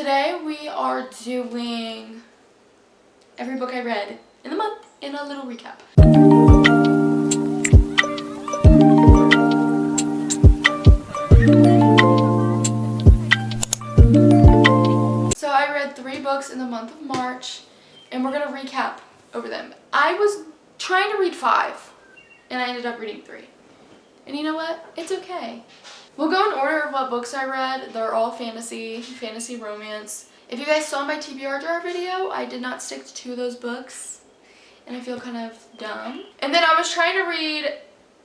Today we are doing every book I read in the month in a little recap. So I read 3 books in the month of March and we're going to recap over them. I was trying to read 5 and I ended up reading 3. And you know what? It's okay. We'll go in order of what books I read. They're all fantasy romance. If you guys saw my TBR jar video, I did not stick to 2 of those books. And I feel kind of dumb. And then I was trying to read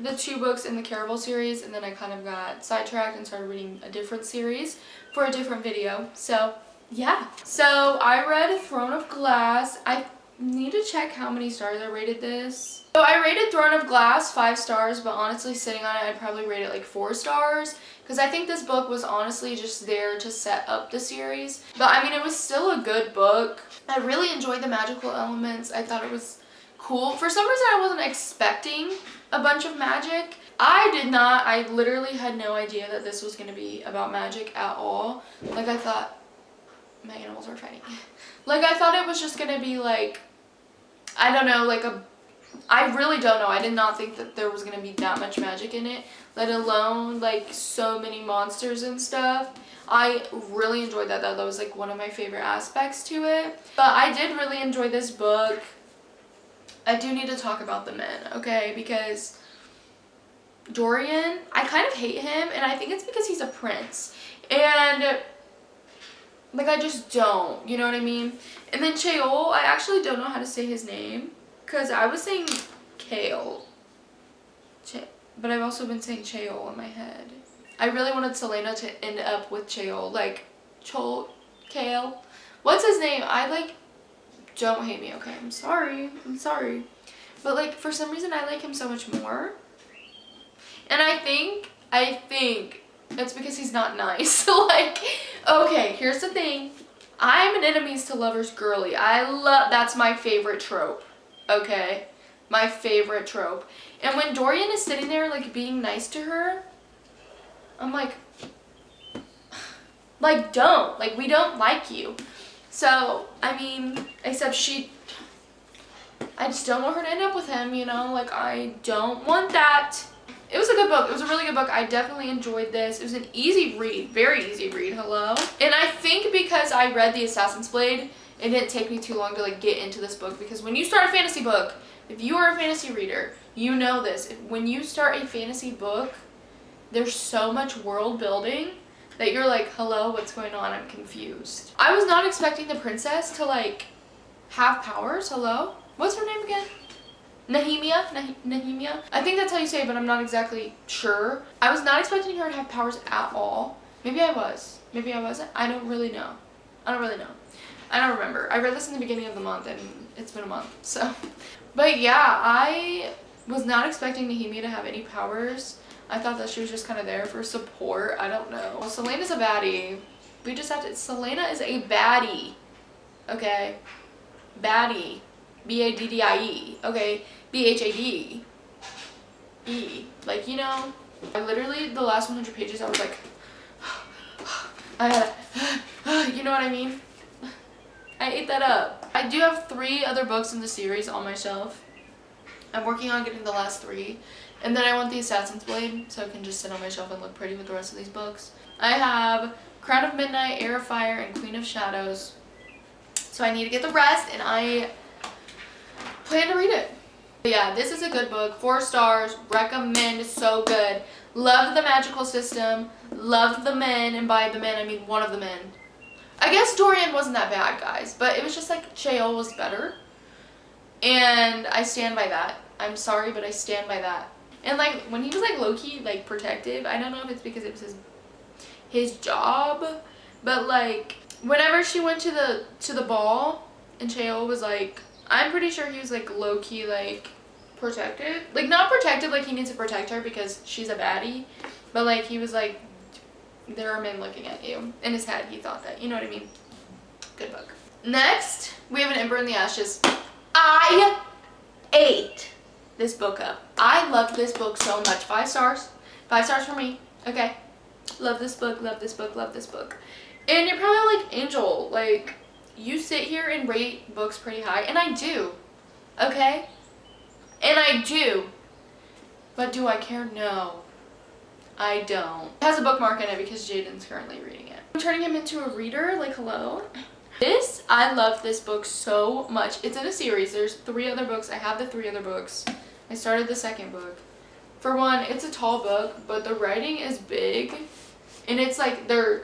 the 2 books in the Caraval series, and then I kind of got sidetracked and started reading a different series for a different video. So, yeah. So, I read Throne of Glass. I need to check how many stars I rated this. So I rated Throne of Glass 5 stars, but honestly sitting on it I'd probably rate it like 4 stars because I think this book was honestly just there to set up the series. But I mean, it was still a good book. I really enjoyed the magical elements. I thought it was cool. For some reason I wasn't expecting a bunch of magic. I did not. I literally had no idea that this was going to be about magic at all. Like I thought my animals are fighting. Like I thought it was just going to be like, I don't know, like I really don't know. I did not think that there was going to be that much magic in it, let alone like so many monsters and stuff. I really enjoyed that though. That was like one of my favorite aspects to it. But I did really enjoy this book. I do need to talk about the men, okay? Because Dorian, I kind of hate him, and I think it's because he's a prince. And like I just don't, you know what I mean? And then Chaol, I actually don't know how to say his name. Because I was saying Kale, but I've also been saying Chaol in my head. I really wanted Celaena to end up with Chaol, like Kale. What's his name? Don't hate me, okay? I'm sorry. But like for some reason I like him so much more. And I think it's because he's not nice. Like, okay, here's the thing. I'm an enemies to lovers girly. That's my favorite trope. Okay, my favorite trope. And when Dorian is sitting there like being nice to her, I'm like don't, like we don't like you. So I mean, except I just don't want her to end up with him, you know, like I don't want that. It was a good book. It was a really good book. I definitely enjoyed this. It was an easy read, very easy read. Hello. And I think because I read The Assassin's Blade, it didn't take me too long to like get into this book, because when you start a fantasy book, if you are a fantasy reader, you know this. When you start a fantasy book, there's so much world building that you're like, hello, what's going on? I'm confused. I was not expecting the princess to like have powers. Hello? What's her name again? Nehemia? I think that's how you say it, but I'm not exactly sure. I was not expecting her to have powers at all. Maybe I was. Maybe I wasn't. I don't really know. I don't remember. I read this in the beginning of the month and it's been a month, so. But yeah, I was not expecting Nehemia to have any powers. I thought that she was just kind of there for support. I don't know. Well, Celaena's a baddie. We just have to, Celaena is a baddie. Okay? Baddie. B-A-D-D-I-E. Okay? B-H-A-D-E. Like, you know, I literally, the last 100 pages, I was like, you know what I mean? I ate that up. I do have 3 other books in the series on my shelf. I'm working on getting the last 3. And then I want The Assassin's Blade, so it can just sit on my shelf and look pretty with the rest of these books. I have Crown of Midnight, Heir of Fire, and Queen of Shadows. So I need to get the rest, and I plan to read it. But yeah, this is a good book. 4 stars. Recommend. So good. Love the magical system. Loved the men, and by the men I mean one of the men. I guess Dorian wasn't that bad, guys, but it was just like Chaol was better. And I stand by that. I'm sorry, but I stand by that. And like when he was like low-key like protective, I don't know if it's because it was his job, but like whenever she went to the ball and Chaol was like, I'm pretty sure he was like low-key like protective. Like not protective like he needs to protect her because she's a baddie, but like he was like, there are men looking at you. In his head, he thought that. You know what I mean? Good book. Next, we have An Ember in the Ashes. I ate this book up. I loved this book so much. 5 stars. 5 stars for me. Okay. Love this book, love this book, love this book. And you're probably like, Angel, like, you sit here and rate books pretty high, and I do, okay? And I do. But do I care? No, I don't. It has a bookmark in it because Jaden's currently reading it. I'm turning him into a reader, like, hello. I love this book so much. It's in a series. There's 3 other books. I have the 3 other books. I started the 2nd book. For one, it's a tall book, but the writing is big. And it's like the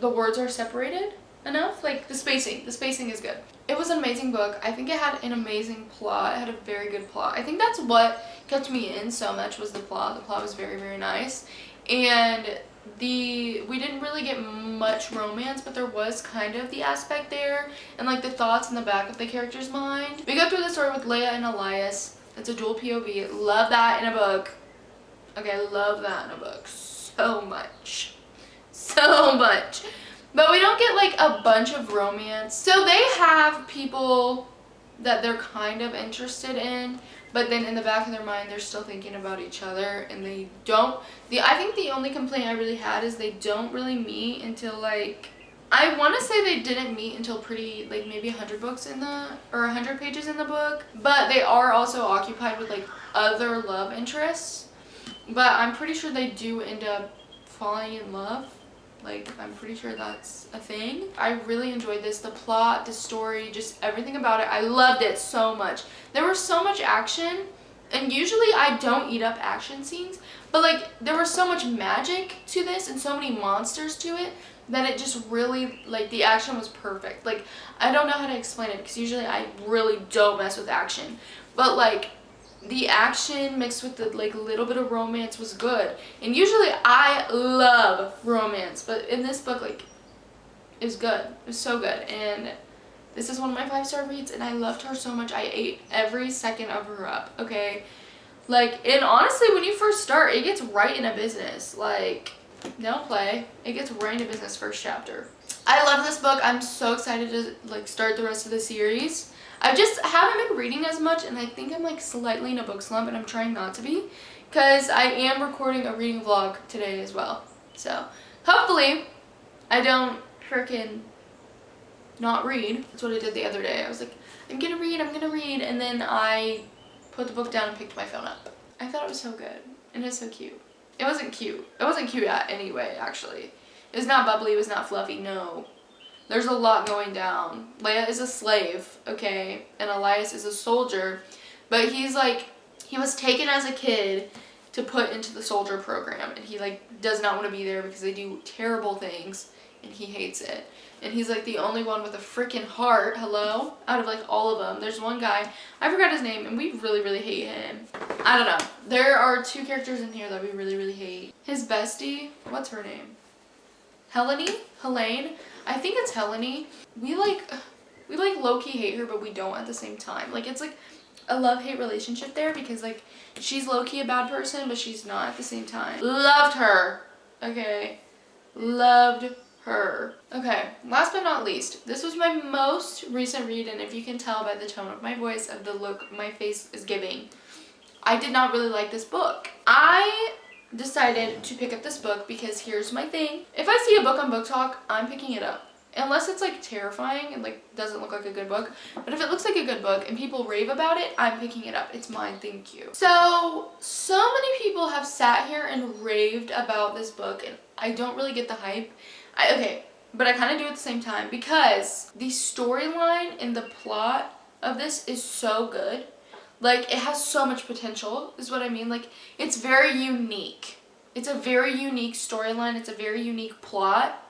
words are separated enough. Like the spacing is good. It was an amazing book. I think it had an amazing plot. It had a very good plot. I think that's what kept me in so much was the plot. The plot was very, very nice. And we didn't really get much romance, but there was kind of the aspect there and like the thoughts in the back of the character's mind. We go through the story with Leia and Elias. It's a dual POV. Love that in a book. Okay, love that in a book so much. So much. But we don't get like a bunch of romance. So they have people that they're kind of interested in, but then in the back of their mind they're still thinking about each other, and they don't. I think the only complaint I really had is they don't really meet until like, I want to say they didn't meet until pretty like maybe 100 books in the, or 100 pages in the book, but they are also occupied with like other love interests. But I'm pretty sure they do end up falling in love. Like, I'm pretty sure that's a thing. I really enjoyed this. The plot, the story, just everything about it. I loved it so much. There was so much action, and usually I don't eat up action scenes, but like there was so much magic to this and so many monsters to it that it just really, like, the action was perfect. Like, I don't know how to explain it because usually I really don't mess with action, but like the action mixed with the like little bit of romance was good. And usually I love romance, but in this book, like, it was good. It was so good. And this is one of my 5-star reads, and I loved her so much. I ate every second of her up, okay? Like, and honestly, when you first start, it gets right into business. Like, don't play. It gets right into business first chapter. I love this book. I'm so excited to like start the rest of the series. I just haven't been reading as much, and I think I'm like slightly in a book slump, and I'm trying not to be because I am recording a reading vlog today as well. So hopefully I don't freaking not read. That's what I did the other day. I was like, I'm gonna read, and then I put the book down and picked my phone up. I thought it was so good, and it's so cute. It wasn't cute. It wasn't cute anyway, actually. It was not bubbly, it was not fluffy, no. There's a lot going down. Leia is a slave, okay, and Elias is a soldier, but he's like, he was taken as a kid to put into the soldier program, and he like does not want to be there because they do terrible things, and he hates it. And he's like the only one with a freaking heart, hello, out of like all of them. There's one guy, I forgot his name, and we really, really hate him. I don't know. There are 2 characters in here that we really, really hate. His bestie, what's her name? Helene? I think it's Helene. We like low-key hate her, but we don't at the same time. Like, it's like a love-hate relationship there because like she's low-key a bad person, but she's not at the same time. Loved her. Okay. Loved her. Okay, last but not least, this was my most recent read, and if you can tell by the tone of my voice, of the look my face is giving, I did not really like this book. I decided to pick up this book because here's my thing. If I see a book on Book Talk, I'm picking it up. Unless it's like terrifying and like doesn't look like a good book. But if it looks like a good book and people rave about it, I'm picking it up. It's mine, thank you. So many people have sat here and raved about this book, and I don't really get the hype. Okay, but I kind of do at the same time because the storyline and the plot of this is so good. Like, it has so much potential, is what I mean. Like, it's very unique. It's a very unique storyline. It's a very unique plot.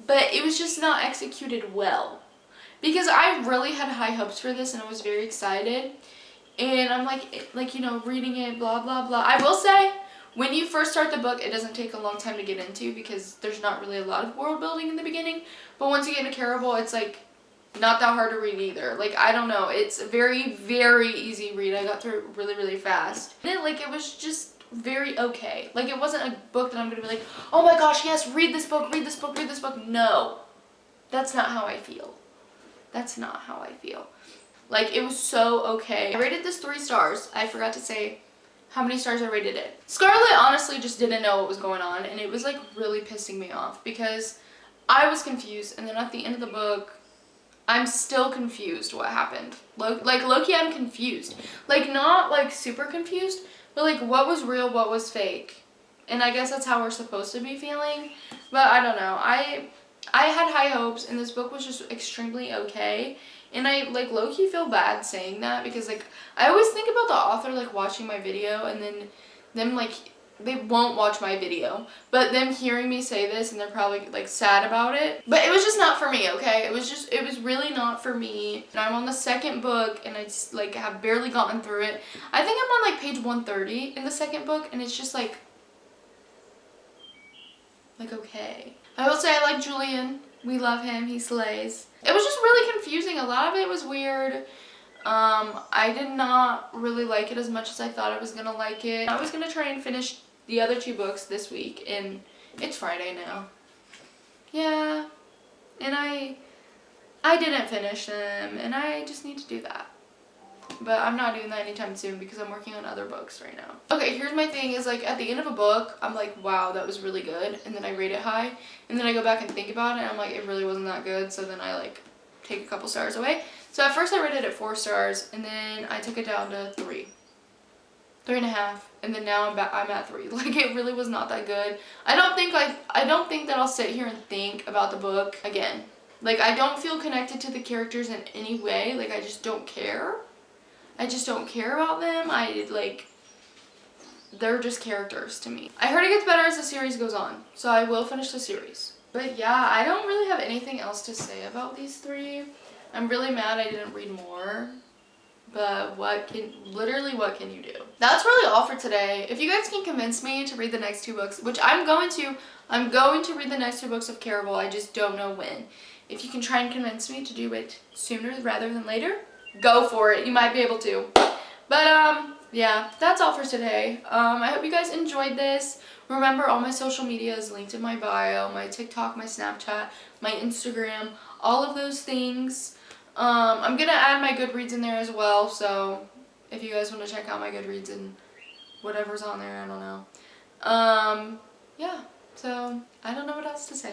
But it was just not executed well. Because I really had high hopes for this, and I was very excited. And I'm like, you know, reading it, blah, blah, blah. I will say, when you first start the book, it doesn't take a long time to get into because there's not really a lot of world building in the beginning. But once you get into Caraval, it's like not that hard to read either. Like, I don't know. It's a very, very easy read. I got through it really, really fast. And it was just very okay. Like, it wasn't a book that I'm going to be like, oh my gosh, yes, read this book, read this book, read this book. No. That's not how I feel. That's not how I feel. Like, it was so okay. I rated this 3 stars. I forgot to say how many stars I rated it. Scarlett honestly just didn't know what was going on, and it was like really pissing me off because I was confused, and then at the end of the book, I'm still confused what happened. Like, low-key, I'm confused. Like, not, like, super confused, but, like, what was real, what was fake? And I guess that's how we're supposed to be feeling. But I don't know. I had high hopes, and this book was just extremely okay. And I, like, low-key feel bad saying that because, like, I always think about the author, like, watching my video and then them, like, they won't watch my video. But them hearing me say this and they're probably, like, sad about it. But it was just not for me, okay? It was really not for me. And I'm on the second book and I just, like, have barely gotten through it. I think I'm on, like, page 130 in the second book and it's just, like, okay. I will say I like Julian. We love him. He slays. It was just really confusing. A lot of it was weird. I did not really like it as much as I thought I was gonna like it. I was gonna try and finish the other 2 books this week, and it's Friday now. Yeah, and I didn't finish them, and I just need to do that. But I'm not doing that anytime soon because I'm working on other books right now. Okay, here's my thing is, like, at the end of a book, I'm like, wow, that was really good. And then I rate it high. And then I go back and think about it, and I'm like, it really wasn't that good. So then I, like, take a couple stars away. So at first I rated it 4 stars, and then I took it down to 3. 3.5. And then now I'm at 3. Like, it really was not that good. I don't think that I'll sit here and think about the book again. Like, I don't feel connected to the characters in any way. Like, I just don't care. I just don't care about them. They're just characters to me. I heard it gets better as the series goes on, so I will finish the series. But yeah, I don't really have anything else to say about these 3. I'm really mad I didn't read more, but what can you do? That's really all for today. If you guys can convince me to read the next 2 books, which I'm going to read the next 2 books of Caraval, I just don't know when. If you can try and convince me to do it sooner rather than later, go for it. You might be able to. But yeah, that's all for today. I hope you guys enjoyed this. Remember, all my social media is linked in my bio, my TikTok, my Snapchat, my Instagram, all of those things. I'm gonna add my Goodreads in there as well, so if you guys want to check out my Goodreads and whatever's on there, I don't know. Yeah, so I don't know what else to say.